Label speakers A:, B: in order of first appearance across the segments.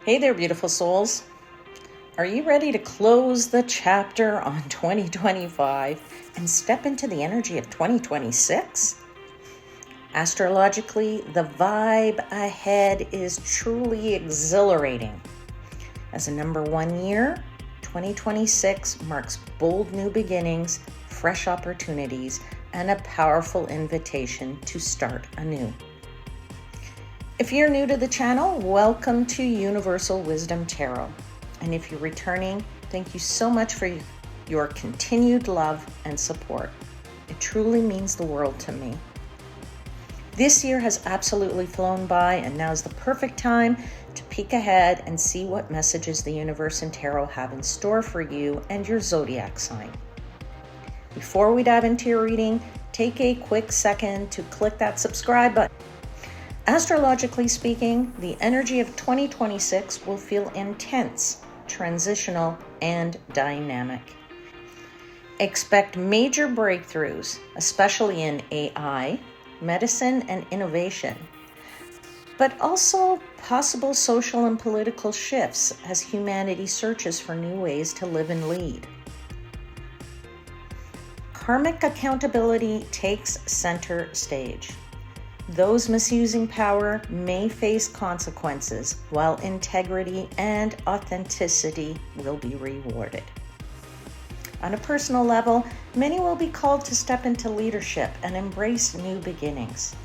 A: Hey there, beautiful souls. Are you ready to close the chapter on 2025 and step into the energy of 2026? Astrologically, the vibe ahead is truly exhilarating. As a number one year, 2026 marks bold new beginnings, fresh opportunities, and a powerful invitation to start anew. If you're new to the channel, welcome to Universal Wisdom Tarot. And if you're returning, thank you so much for your continued love and support. It truly means the world to me. This year has absolutely flown by, and now's the perfect time to peek ahead and see what messages the universe and tarot have in store for you and your zodiac sign. Before we dive into your reading, take a quick second to click that subscribe button. Astrologically speaking, the energy of 2026 will feel intense, transitional, and dynamic. Expect major breakthroughs, especially in AI, medicine, and innovation, but also possible social and political shifts as humanity searches for new ways to live and lead. Karmic accountability takes center stage. Those misusing power may face consequences, while integrity and authenticity will be rewarded. On a personal level, many will be called to step into leadership and embrace new beginnings.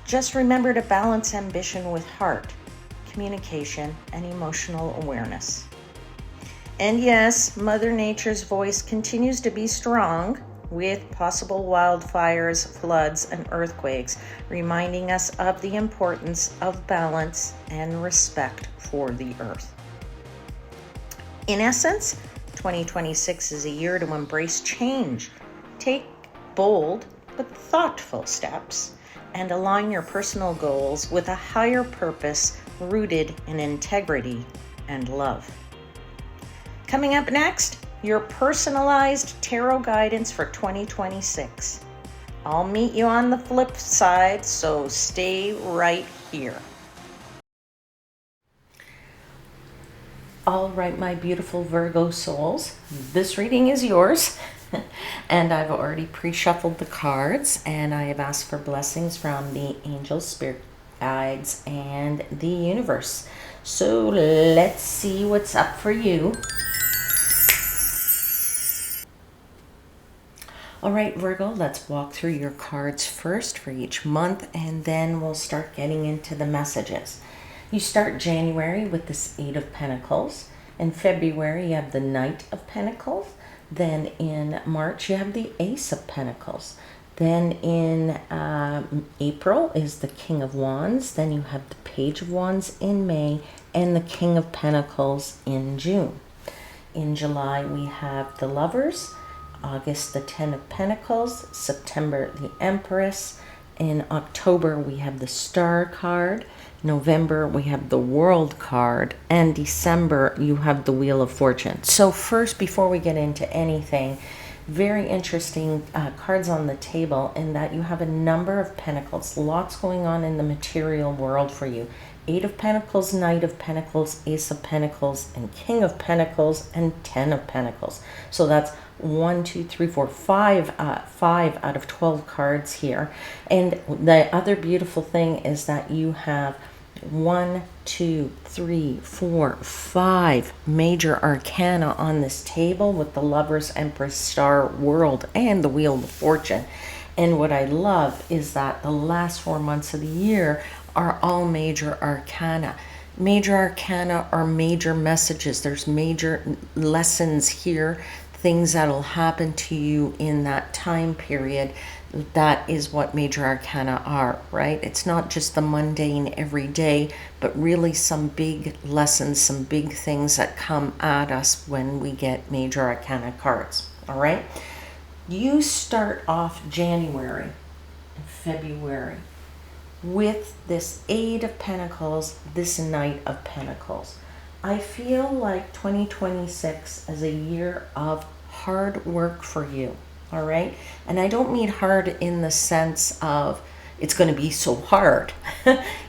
A: Just remember to balance ambition with heart, communication, and emotional awareness. And yes, Mother Nature's voice continues to be strong, with possible wildfires, floods, and earthquakes, reminding us of the importance of balance and respect for the earth. In essence, 2026 is a year to embrace change, take bold but thoughtful steps, and align your personal goals with a higher purpose rooted in integrity and love. Coming up next, your personalized tarot guidance for 2026. I'll meet you on the flip side, so stay right here. All right, my beautiful Virgo souls, this reading is yours. And I've already pre-shuffled the cards, and I have asked for blessings from the angels, spirit guides, and the universe. So let's see what's up for you. All right, Virgo, let's walk through your cards first for each month, and then we'll start getting into the messages. You start January with this Eight of Pentacles. In February, you have the Knight of Pentacles. Then in March, you have the Ace of Pentacles. Then in April is the King of Wands. Then you have the Page of Wands in May, and the King of Pentacles in June. In July, we have the Lovers. August, the Ten of Pentacles. September, the Empress. In October, we have the Star card. November, we have the World card. And December, you have the Wheel of Fortune. So first, before we get into anything, very interesting cards on the table in that you have a number of pentacles. Lots going on in the material world for you. Eight of Pentacles, Knight of Pentacles, Ace of Pentacles, and King of Pentacles, and Ten of Pentacles. So that's 1, 2, 3, 4, 5 out of 12 cards here. And the other beautiful thing is that you have 1, 2, 3, 4, 5 major arcana on this table with the Lovers, Empress, Star, World, and the Wheel of Fortune. And what I love is that the last 4 months of the year are all major arcana. Major arcana are major messages. There's major lessons here, things that'll happen to you in that time period. That is what major arcana are, right? It's not just the mundane everyday, but really some big lessons, some big things that come at us when we get major arcana cards, all right? You start off January and February with this Eight of Pentacles, this Knight of Pentacles. I feel like 2026 is a year of hard work for you, all right? And I don't mean hard in the sense of it's going to be so hard.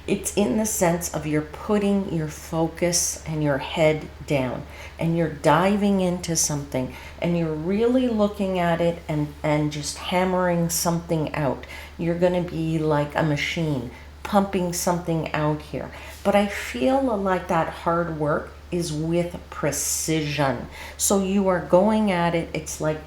A: It's in the sense of you're putting your focus and your head down and you're diving into something and you're really looking at it and just hammering something out. You're going to be like a machine pumping something out here. But I feel like that hard work is with precision. So you are going at it. It's like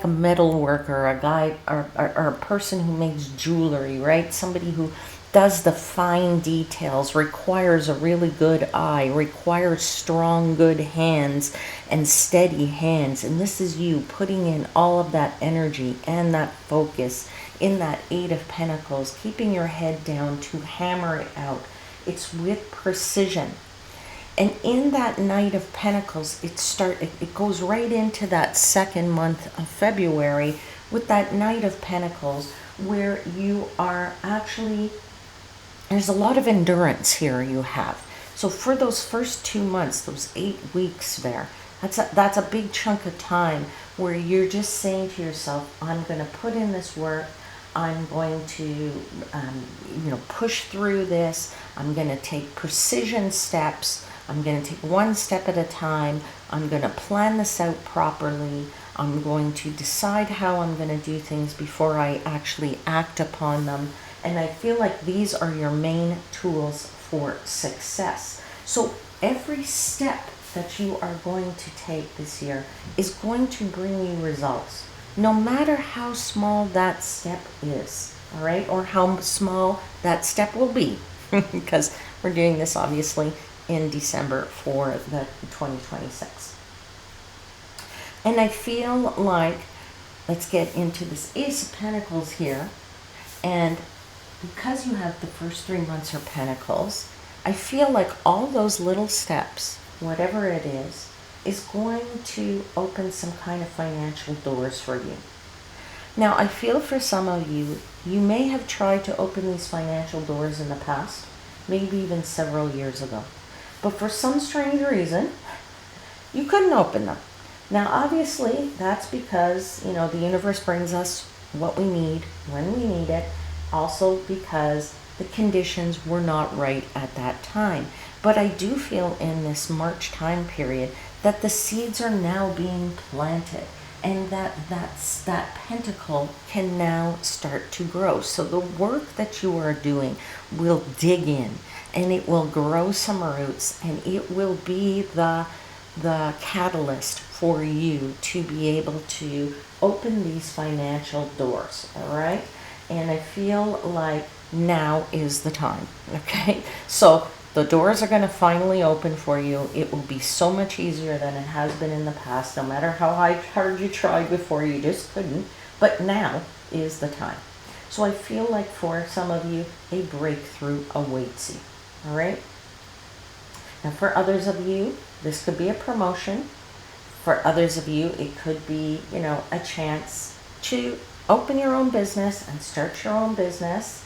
A: a metal worker, a guy or a person who makes jewelry, right? Somebody who does the fine details, requires a really good eye, requires strong, good hands and steady hands. And this is you putting in all of that energy and that focus in that Eight of Pentacles, keeping your head down to hammer it out. It's with precision. And in that Knight of Pentacles, it goes right into that second month of February with that Knight of Pentacles, where you are actually, there's a lot of endurance here you have. So for those first 2 months, those 8 weeks there, that's a big chunk of time where you're just saying to yourself, I'm going to put in this work. I'm going to, push through this. I'm going to take precision steps. I'm going to take one step at a time. I'm going to plan this out properly. I'm going to decide how I'm going to do things before I actually act upon them. And I feel like these are your main tools for success. So every step that you are going to take this year is going to bring you results, no matter how small that step is, all right? Or how small that step will be, because we're doing this obviously in December for the 2026. And I feel like, let's get into this Ace of Pentacles here. And because you have the first 3 months are Pentacles, I feel like all those little steps, whatever it is going to open some kind of financial doors for you. Now, I feel for some of you, you may have tried to open these financial doors in the past, maybe even several years ago. But for some strange reason, you couldn't open them. Now, obviously, that's because, the universe brings us what we need when we need it. Also because the conditions were not right at that time. But I do feel in this March time period that the seeds are now being planted and that pentacle can now start to grow. So the work that you are doing will dig in and it will grow some roots and it will be the catalyst for you to be able to open these financial doors, all right? And I feel like now is the time, okay? So the doors are going to finally open for you. It will be so much easier than it has been in the past. No matter how hard you tried before, you just couldn't. But now is the time. So I feel like for some of you, a breakthrough awaits you, all right? Now for others of you, this could be a promotion. For others of you, it could be, a chance to open your own business and start your own business.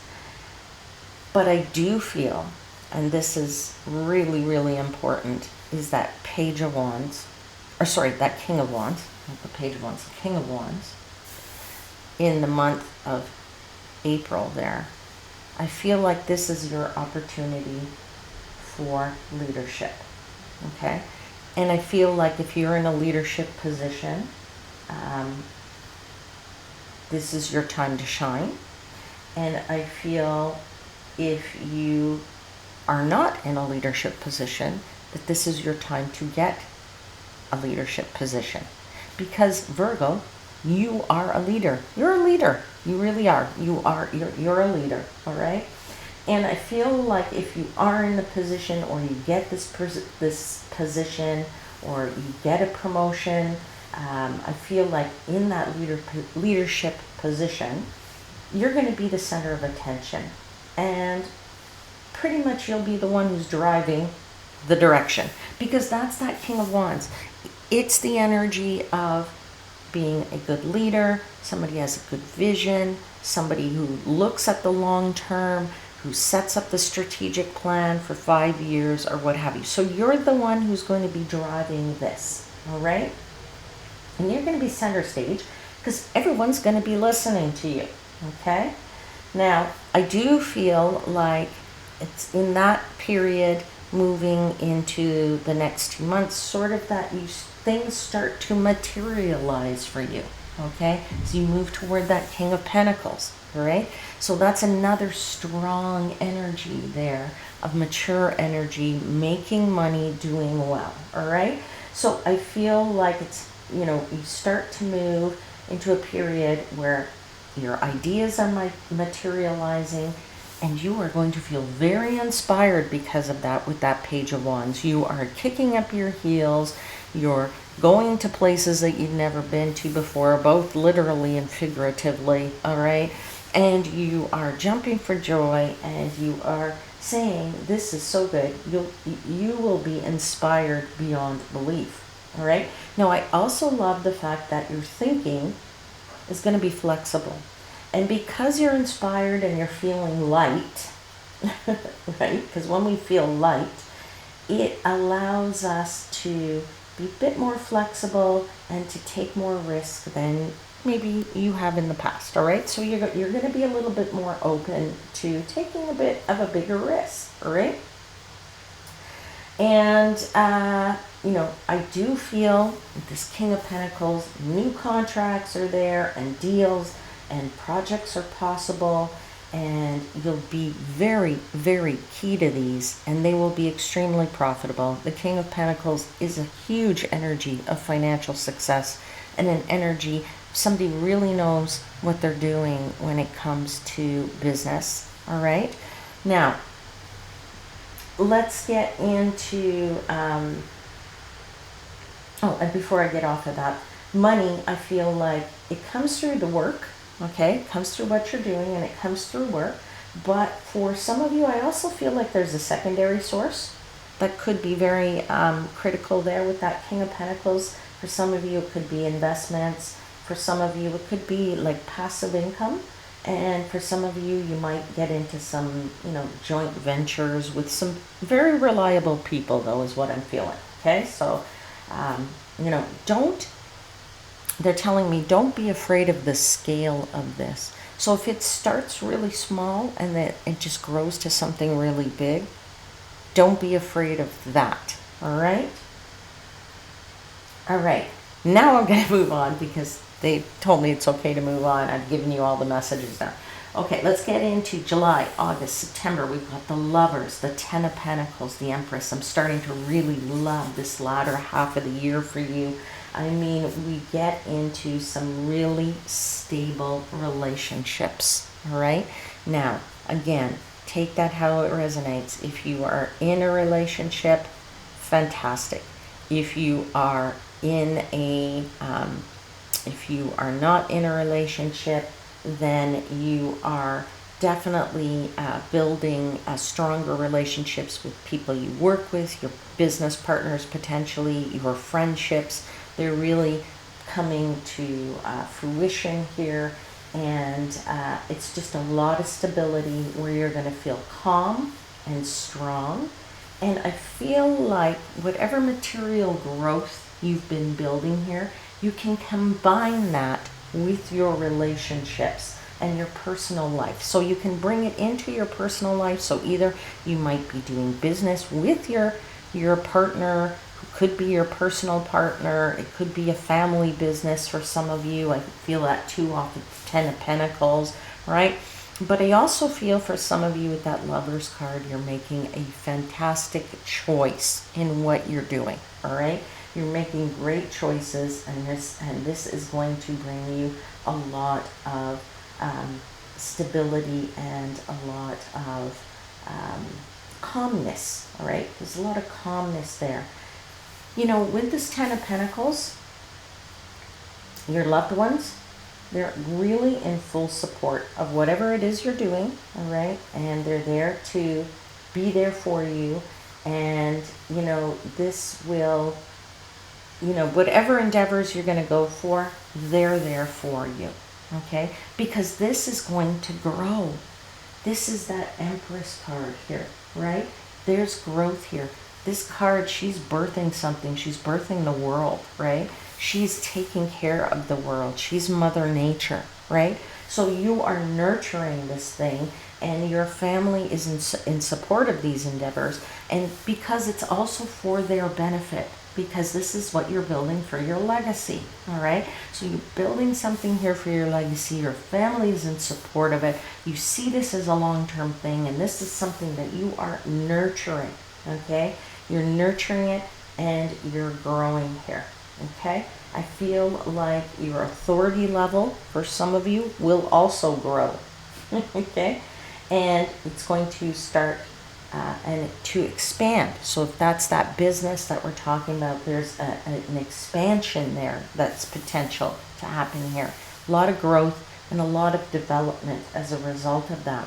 A: But I do feel, and this is really, really important, is that Page of Wands, that King of Wands, not the Page of Wands, the King of Wands, in the month of April there. I feel like this is your opportunity for leadership, okay? And I feel like if you're in a leadership position, this is your time to shine. And I feel if you are not in a leadership position, that this is your time to get a leadership position. Because Virgo, you are a leader. You're a leader. You really are. You're a leader, all right? And I feel like if you are in the position or you get this position or you get a promotion, I feel like in that leadership position, you're going to be the center of attention. And pretty much you'll be the one who's driving the direction. Because that's that King of Wands. It's the energy of being a good leader, somebody has a good vision, somebody who looks at the long term, who sets up the strategic plan for 5 years or what have you. So you're the one who's going to be driving this, all right? And you're going to be center stage because everyone's going to be listening to you, okay? Now, I do feel like it's in that period moving into the next 2 months, sort of that things start to materialize for you. Okay, so you move toward that King of Pentacles, all right? So that's another strong energy there of mature energy, making money, doing well, all right? So I feel like it's, you start to move into a period where your ideas are materializing, and you are going to feel very inspired because of that with that Page of Wands. You are kicking up your heels. You're going to places that you've never been to before, both literally and figuratively, all right? And you are jumping for joy, and you are saying, this is so good. You will be inspired beyond belief, all right? Now, I also love the fact that your thinking is going to be flexible. And because you're inspired and you're feeling light, right? Because when we feel light, it allows us to be a bit more flexible and to take more risk than maybe you have in the past, all right? So you're going to be a little bit more open to taking a bit of a bigger risk, all right? And, I do feel this King of Pentacles, new contracts are there, and deals and projects are possible, and you'll be very, very key to these, and they will be extremely profitable. The King of Pentacles is a huge energy of financial success, and an energy, somebody really knows what they're doing when it comes to business, all right? Now, let's get into, and before I get off of that, money, I feel like it comes through the work, okay? It comes through what you're doing, and it comes through work. But for some of you, I also feel like there's a secondary source that could be very critical there with that King of Pentacles. For some of you, it could be investments. For some of you, it could be like passive income. And for some of you, you might get into some, joint ventures with some very reliable people, though, is what I'm feeling. Okay, so, they're telling me, don't be afraid of the scale of this. So if it starts really small and that it just grows to something really big, don't be afraid of that. All right? All right. Now I'm going to move on because they told me it's okay to move on. I've given you all the messages now. Okay, let's get into July, August, September. We've got the Lovers, the Ten of Pentacles, the Empress. I'm starting to really love this latter half of the year for you. I mean, we get into some really stable relationships, all right? Now, again, take that how it resonates. If you are in a relationship, fantastic. If you are in a, if you are not in a relationship, then you are definitely building stronger relationships with people you work with, your business partners potentially, your friendships. They're really coming to fruition here, and it's just a lot of stability where you're going to feel calm and strong. And I feel like whatever material growth you've been building here, you can combine that with your relationships and your personal life. So you can bring it into your personal life. So either you might be doing business with your partner, who could be your personal partner. It could be a family business for some of you. I feel that too off the Ten of Pentacles, right? But I also feel for some of you with that Lovers card, you're making a fantastic choice in what you're doing, all right? You're making great choices, and this is going to bring you a lot of stability and a lot of calmness, all right? There's a lot of calmness there. With this Ten of Pentacles, your loved ones, they're really in full support of whatever it is you're doing, all right? And they're there to be there for you. And, this will, whatever endeavors you're going to go for, they're there for you, okay? Because this is going to grow. This is that Empress card here, right? There's growth here. This card, she's birthing something. She's birthing the world, right? She's taking care of the world. She's Mother Nature, right? So you are nurturing this thing, and your family is in support of these endeavors, and because it's also for their benefit, because this is what you're building for your legacy. All right, so you're building something here for your legacy. Your family is in support of it. You see this as a long-term thing, and this is something that you are nurturing. Okay, you're nurturing it and you're growing here. Okay, I feel like your authority level for some of you will also grow. Okay, and it's going to start and to expand. So if that's that business that we're talking about, there's an expansion there that's potential to happen here. A lot of growth and a lot of development as a result of that.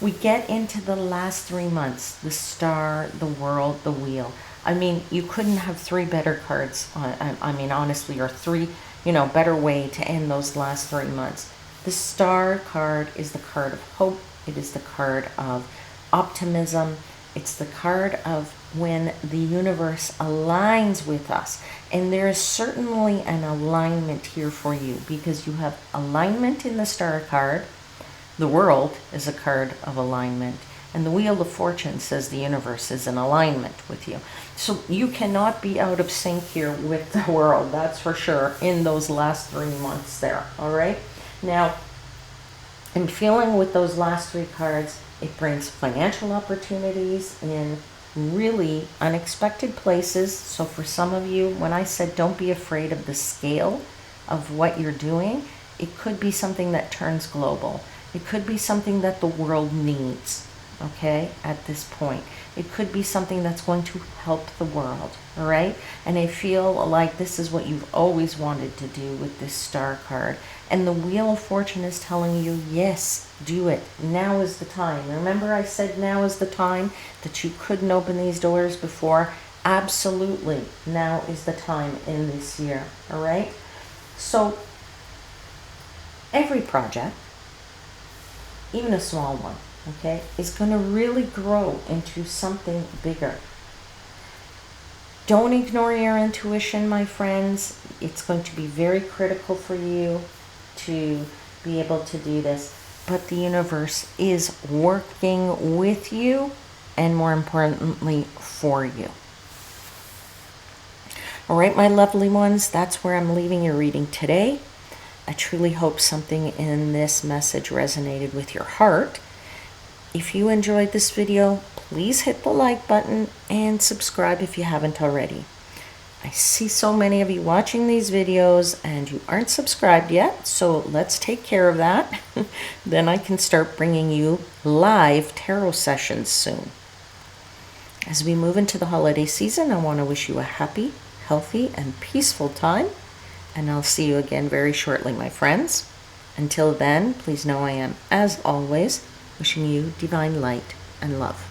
A: We get into the last 3 months, the star, the world, the wheel. I mean, you couldn't have 3 better cards. I mean, honestly, or 3, better way to end those last 3 months. The star card is the card of hope. It is the card of optimism. It's the card of when the universe aligns with us. And there is certainly an alignment here for you, because you have alignment in the star card. The world is a card of alignment. And the Wheel of Fortune says the universe is in alignment with you. So you cannot be out of sync here with the world, that's for sure, in those last 3 months there. All right? Now, I'm feeling with those last 3 cards, it brings financial opportunities in really unexpected places. So for some of you, when I said don't be afraid of the scale of what you're doing, it could be something that turns global. It could be something that the world needs, okay, at this point. It could be something that's going to help the world, all right? And I feel like this is what you've always wanted to do with this star card. And the Wheel of Fortune is telling you, yes, do it. Now is the time. Remember I said now is the time, that you couldn't open these doors before? Absolutely, now is the time in this year, all right? So every project, even a small one, okay, is going to really grow into something bigger. Don't ignore your intuition, my friends. It's going to be very critical for you to be able to do this. But the universe is working with you, and more importantly, for you. All right, my lovely ones, that's where I'm leaving your reading today. I truly hope something in this message resonated with your heart. If you enjoyed this video, please hit the like button and subscribe if you haven't already. I see so many of you watching these videos and you aren't subscribed yet, so let's take care of that. Then I can start bringing you live tarot sessions soon. As we move into the holiday season, I want to wish you a happy, healthy, and peaceful time. And I'll see you again very shortly, my friends. Until then, please know I am, as always, wishing you divine light and love.